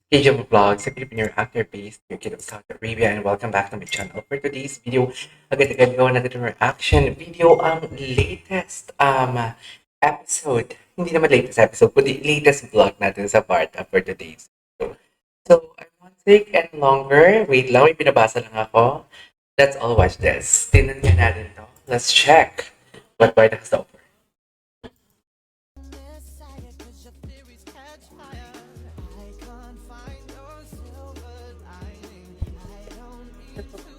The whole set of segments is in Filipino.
KJ Vlogs, a Filipino actor based your kid of Saudi Arabia, and welcome back to my channel. For today's video, agad-agad gawa natin yung reaction video ang latest episode. Hindi naman latest episode, kundi latest vlog natin sa part for today's video. So, I won't take any longer. Wait lang, may pinabasa lang ako. Let's all watch this. Tingnan nga natin to. Let's check what part has to offer.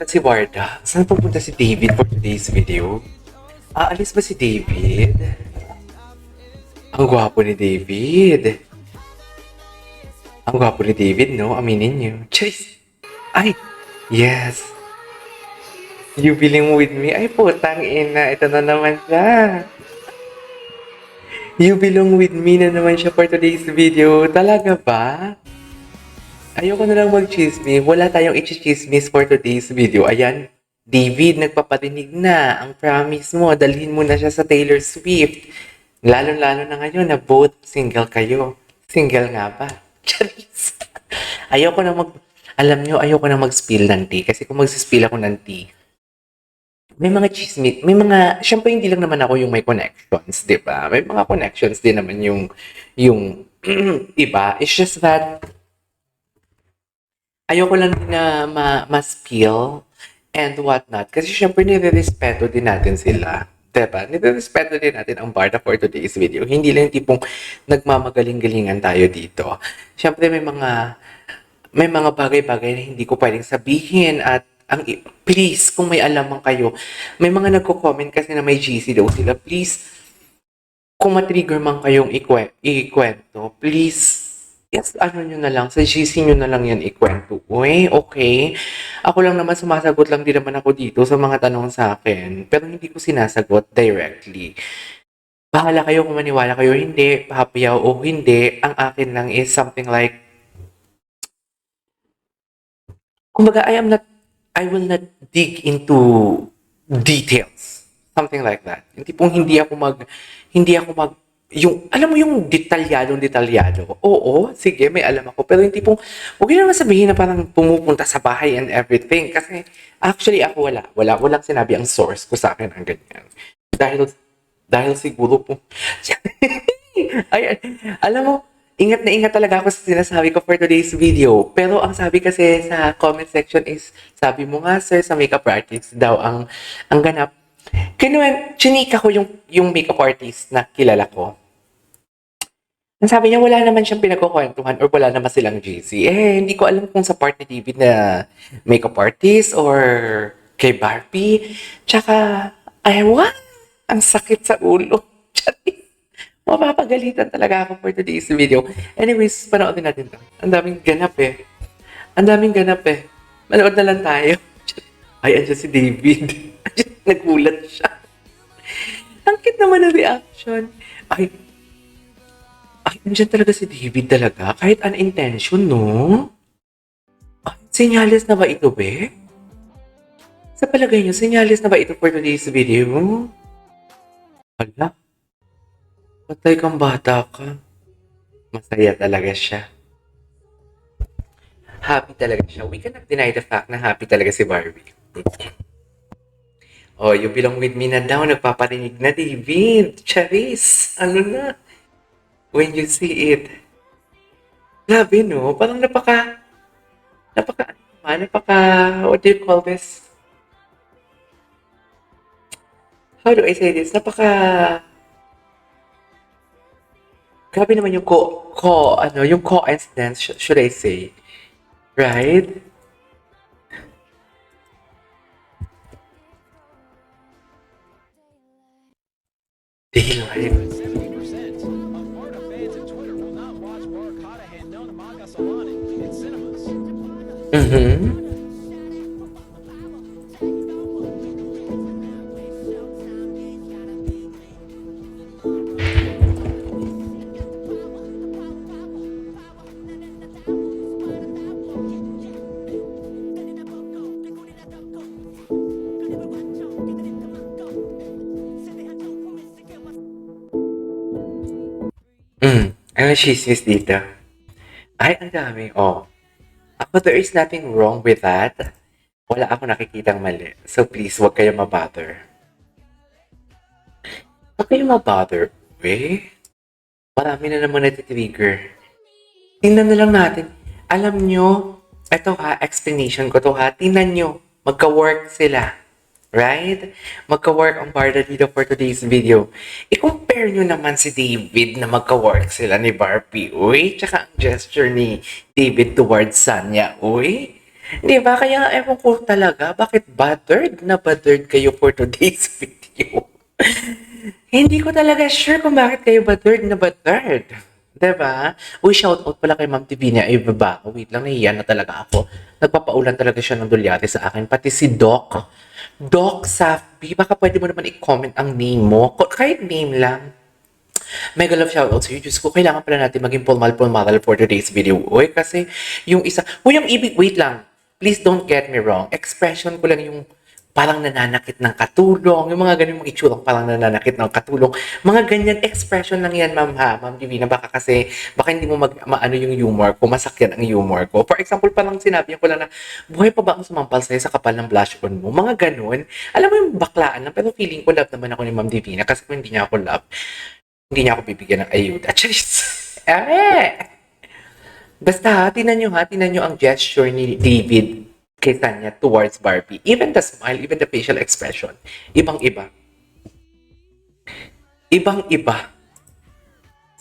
Si Warda, saan pupunta si David for today's video? Aalis ba si David? Ang gwapo ni David. Ang gwapo ni David, no? Aminin niyo. Chase! Ay! Yes! You feeling with me? Ay, putang ina. Ito na naman siya. You belong with me na naman siya for today's video. Talaga ba? Ayoko na lang mag-chismis. Wala tayong i-chismis for today's video. Ayan, David, nagpaparinig na. Ang promise mo, dalhin mo na siya sa Taylor Swift. Lalo-lalo na ngayon na both single kayo. Single nga ba? Charis. Ayoko na alam nyo, ayoko na mag-spill ng tea. Kasi kung mag-spill ako ng tea, may mga chismis, syempre hindi lang naman ako yung may connections, di ba? May mga connections din naman yung iba. It's just that, ayoko lang din na ma-spill and whatnot. Kasi syempre nire-respeto din natin sila. Diba? Nire-respeto din natin ang Barda for today's video. Hindi lang yung tipong nagmamagaling-galingan tayo dito. Syempre may mga bagay-bagay na hindi ko pwedeng sabihin at please, kung may alaman kayo, may mga nagko-comment kasi na may GC daw sila. Please, kung matrigger man kayong ikwento, please, yes, ano nyo na lang, sa GC nyo na lang yan ikwento. Uy, okay. Ako lang naman, sumasagot lang din naman ako dito sa mga tanong sa akin. Pero hindi ko sinasagot directly. Bahala kayo kung maniwala kayo hindi, pahapiyaw o hindi. Ang akin lang is something like, kumbaga, I will not dig into details. Something like that. Yung tipong hindi ako mag, yung, alam mo yung detalyado. Oo, sige, may alam ako. Pero yung tipong, huwag yun naman sabihin na parang pumupunta sa bahay and everything. Kasi, actually, ako walang sinabi ang source ko sa akin ang ganyan. Dahil siguro po, ay, alam mo, ingat na ingat talaga ako sa sinasabi ko for today's video. Pero ang sabi kasi sa comment section is, sabi mo nga sir, sa makeup artist daw ang ganap. Kaya naman, chinika ko yung makeup artist na kilala ko. Ang sabi niya, wala naman siyang pinagkukwentuhan or wala naman silang GC. Hindi ko alam kung sa part ni David na makeup artist or kay Barbie. Tsaka, what? Ang sakit sa ulo. Mapapagalitan talaga ako for today's video. Anyways, panoodin natin to. Ang daming ganap eh. Manood na lang tayo. Ay, andyan si David. Nagulat siya. Ang cute naman ang reaction. Ay, andyan talaga si David talaga. Kahit unintention, no? Ay, senyales na ba ito, be? Sa palagay niyo, senyales na ba ito for today's video? Wala. Patay kang bata ka. Masaya talaga siya. Happy talaga siya. We cannot deny the fact na happy talaga si Barbie. Oh, you belong with me na daw. Nagpaparinig na, David. Charis. Ano na? When you see it. Grabe, no? Parang what do you call this? How do I say this? Grabe naman yung yung coincidence, should I say. Right? Daylight. 70% of Florida fans at Twitter will not watch Barkada and Nona Magasalani in cinemas. Mm-hmm. Ano chismis dito? Ay, ang dami. Oh. Ako, there is nothing wrong with that. Wala ako nakikitang mali. So please, huwag kayo mabother. Huwag kayo mabother. Eh, marami na naman natitrigger. Tingnan na lang natin. Alam nyo, ito ha, explanation ko to ha. Tingnan nyo, magka-work sila. Right? Magka-work ang Barda dito for today's video. I-compare nyo naman si David na magka-work sila ni Barbie. Uy, tsaka ang gesture ni David towards Sanya. Uy, di ba? Kaya ewan ko talaga, bakit bothered kayo for today's video? Hindi ko talaga sure kung bakit kayo bothered. Diba? Uy, shoutout pala kay Ma'am Divina. Ay, baba. Wait lang, nahiya na talaga ako. Nagpapaulan talaga siya ng dulyate sa akin. Pati si Doc. Doc Safby, baka pwede mo naman i-comment ang name mo. Kahit name lang. Mega love shoutout sa'yo. Diyos ko, kailangan pala natin maging pulmal for today's video. Uy, kasi yung isa... Uy, yung ibig... Wait lang. Please don't get me wrong. Expression ko lang yung parang nananakit ng katulong. Yung mga ganyan mga itsurang parang nananakit ng katulong. Mga ganyan expression lang yan, ma'am ha. Ma'am Divina, baka kasi, baka hindi mo maano yung humor ko, masakyan ang humor ko. For example, parang sinabi ko lang na, buhay pa ba ang sumampal sa'yo sa kapal ng blush on mo? Mga ganun. Alam mo yung baklaan lang, pero feeling ko love naman ako ni Ma'am Divina kasi kung hindi niya ako love, hindi niya ako bibigyan ng ayuda. Charis! Basta ha, tinan nyo ang gesture ni David kay Tanya towards Barbie. Even the smile, even the facial expression. Ibang-iba. Ibang-iba.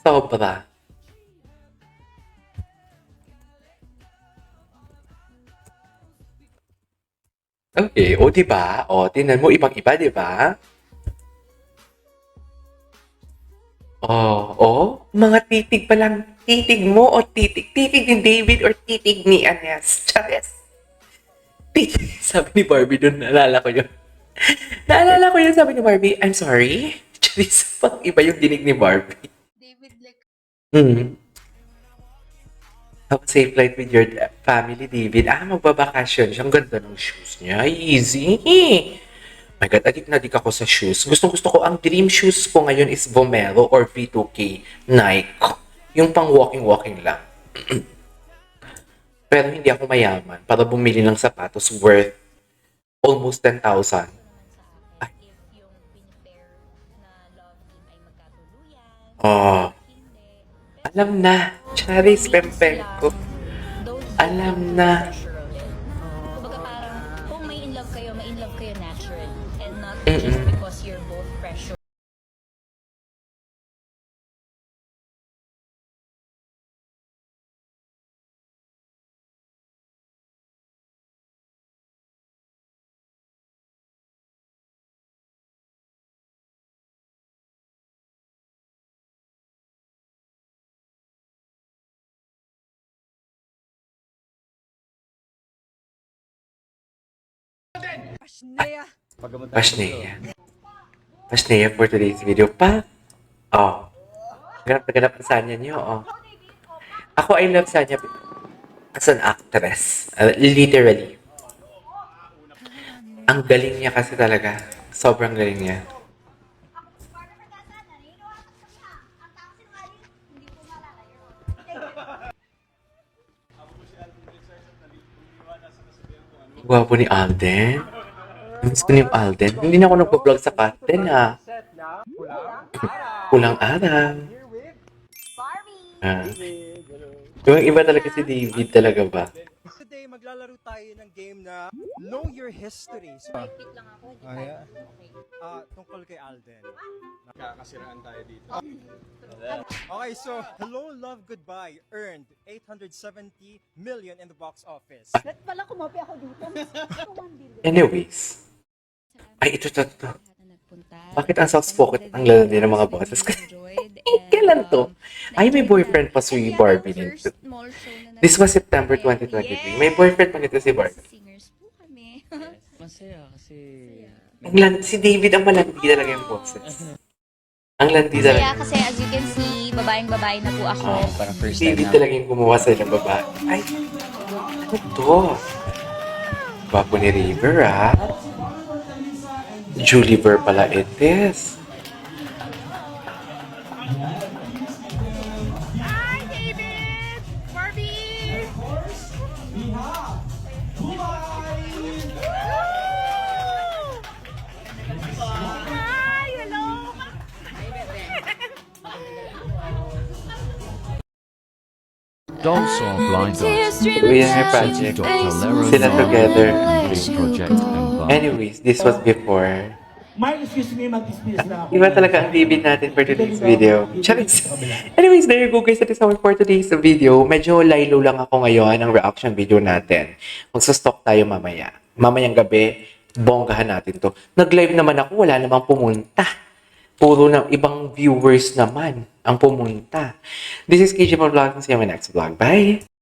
Sobra. Okay, o diba? O, tingnan mo, ibang-iba, diba? Mga titig pa lang. Titig mo o titig? Titig ni David or titig ni Anes? Chares. Titig. Sabi ni Barbie doon, naalala ko yun. Naalala ko yun, sabi ni Barbie, I'm sorry. Charis, pang iba yung dinig ni Barbie. David, like, Have a safe flight with your family, David. Magbabakasyon siya. Ang ganda ng shoes niya. Easy. My God, adik na adik ako sa shoes. Gusto ko, ang dream shoes ko ngayon is Vomero or V2K Nike. Yung pang walking lang. Pero hindi ako mayaman para bumili ng sapatos worth almost 10,000. sa akin, if yung pinipair na love team ay magkatuluyan, Oh, hindi. alam na. Charis, pempeng ko. Don't Alam na. pressure ulit. Kumbaga parang, kung may in love kayo natural. And not Mm-mm. just because you're both pressure. Pasneya for today's video pa. Oh. Ganap ang Sanya niyo. Oh. Ako, I love Sanya as an actress. Literally. Ang galing niya kasi talaga. Sobrang galing niya. Gwapo ni Alden. Miss ko ni Alden. Hindi na ako nagpa-vlog sa Katten ha. Pulang araw. Ah. Yung iba talaga si David talaga ba? Today, maglalaro tayo ng game na Know Your History. So, Repeat lang ako. Di ba? yeah. Okay. Tungkol kay Alden. Nakakasiraan tayo dito. Okay, so Hello, Love, Goodbye earned 870 million in the box office. Ba't pala kumapi ako dito? Anyways. Ay, ito. Bakit ang soft-spoken ang lalaki lalaki ng mga boses? Kailan to? Ay, may boyfriend pa si Barbie nito. This was September 2023. May boyfriend pa nito si Barbie. Singers po kami. Masaya kasi Si David ang malandi talaga yung boses. Ang landi Kaya talaga. kasi as you can see, babaeng-babae na po ako. parang first Si time David na talaga yung gumawa sa ng babae. Ay, ano to? Gwapo ni River, ha? Julie Ver pala itis. Hi, David! Barbie! Dolso Blind Dots, We are project. Dr. Lero Sila together. Dream Project and Bar. Anyways, this was before. Mike, excuse me, mag-dismiss na ako. Iba talaga ang David natin for today's video. Charis! Anyways, there you go guys. That is all for today's video. Medyo lilo lang ako ngayon ang reaction video natin. Magsa-stock tayo mamaya. Mamayang gabi, bonggahan natin to. Nag-live naman ako, wala namang pumunta. Puro ng ibang viewers naman ang pumunta. This is KJ Vlog. See you in my next vlog. Bye!